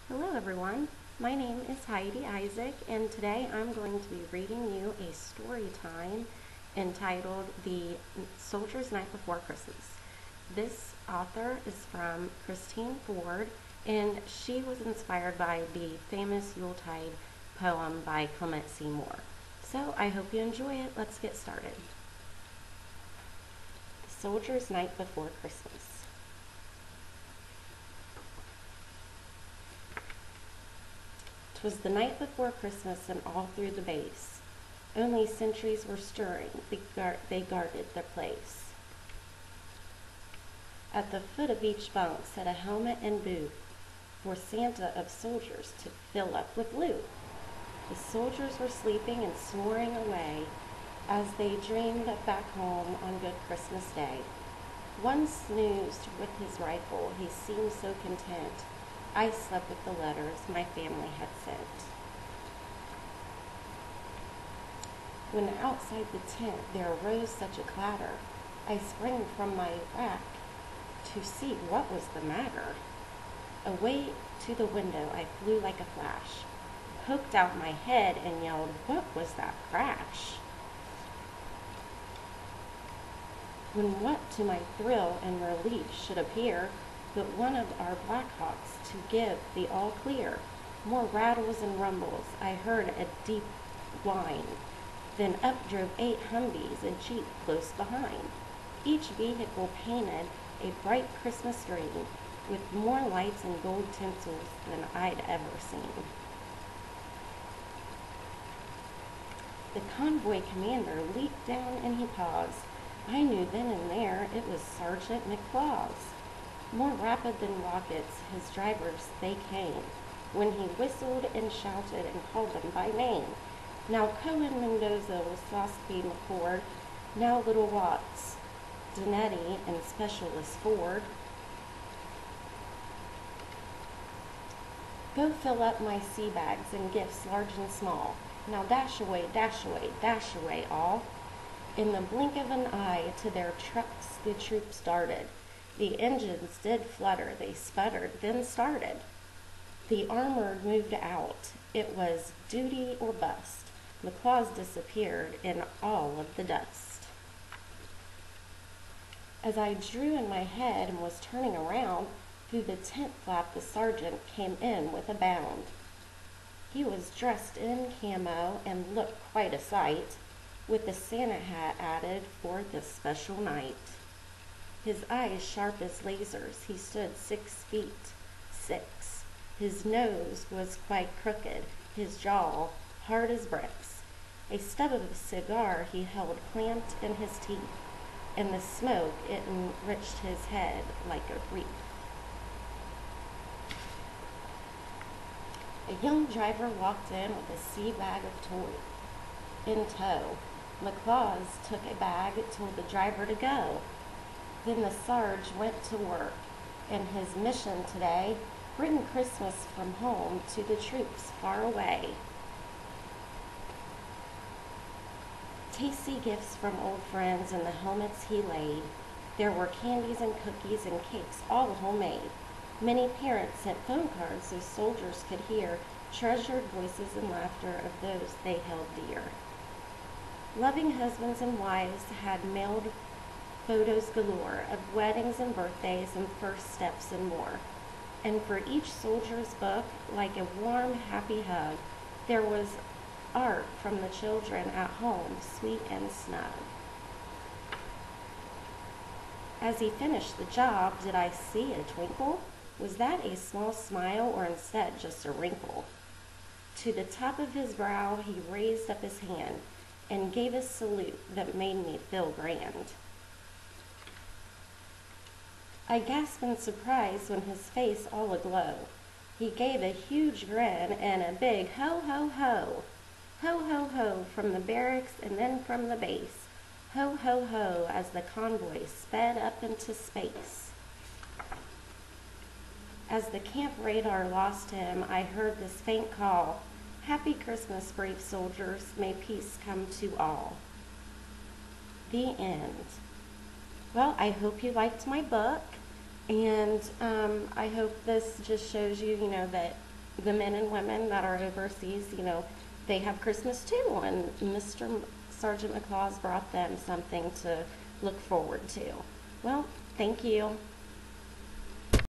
Hello everyone, my name is Heidi Isaac and today I'm going to be reading you a story time entitled The Soldier's Night Before Christmas. This author is from Christine Ford and she was inspired by the famous Yuletide poem by Clement C. Moore. So I hope you enjoy it. Let's get started. The Soldier's Night Before Christmas. 'Twas the night before Christmas, and all through the base only sentries were stirring, they guarded their place. At the foot of each bunk sat a helmet and boot, for Santa of soldiers to fill up with loot. The soldiers were sleeping and snoring away, as they dreamed back home on good Christmas Day. One snoozed with his rifle, he seemed so content. I slept with the letters my family had sent. When outside the tent there arose such a clatter, I sprang from my rack to see what was the matter. Away to the window I flew like a flash, poked out my head and yelled, "What was that crash?" When what to my thrill and relief should appear but one of our Blackhawks to give the all clear. More rattles and rumbles, I heard a deep whine. Then up drove 8 Humvees and Jeep close behind, each vehicle painted a bright Christmas green, with more lights and gold tinsels than I'd ever seen. The convoy commander leaped down and he paused. I knew then and there it was Sergeant McClaws. More rapid than rockets, his drivers they came, when he whistled and shouted and called them by name. Now Cohen Mendoza with Sosby McCord, now Little Watts, Donetti, and Specialist Ford. Go fill up my sea bags and gifts large and small. Now dash away, dash away, dash away all. In the blink of an eye to their trucks the troops darted. The engines did flutter, they sputtered, then started. The armored moved out. It was duty or bust. McClaws disappeared in all of the dust. As I drew in my head and was turning around, through the tent flap the sergeant came in with a bound. He was dressed in camo and looked quite a sight, with the Santa hat added for this special night. His eyes sharp as lasers, he stood 6'6". His nose was quite crooked, his jaw hard as bricks. A stub of a cigar he held clamped in his teeth, and the smoke it enriched his head like a wreath. A young driver walked in with a sea bag of toy in tow. McClaws took a bag, told the driver to go. Then the Sarge went to work, and his mission today, bring Christmas from home to the troops far away. Tasty gifts from old friends and the helmets he laid. There were candies and cookies and cakes, all homemade. Many parents sent phone cards so soldiers could hear treasured voices and laughter of those they held dear. Loving husbands and wives had mailed photos galore of weddings and birthdays and first steps and more. And for each soldier's book, like a warm, happy hug, there was art from the children at home, sweet and snug. As he finished the job, did I see a twinkle? Was that a small smile or instead just a wrinkle? To the top of his brow he raised up his hand and gave a salute that made me feel grand. I gasped in surprise when his face all aglow. He gave a huge grin and a big ho, ho, ho. Ho, ho, ho from the barracks and then from the base. Ho, ho, ho as the convoy sped up into space. As the camp radar lost him, I heard this faint call. Happy Christmas, brave soldiers. May peace come to all. The end. Well, I hope you liked my book, and I hope this just shows you, that the men and women that are overseas, they have Christmas too, and Sergeant McClaws brought them something to look forward to. Well, thank you.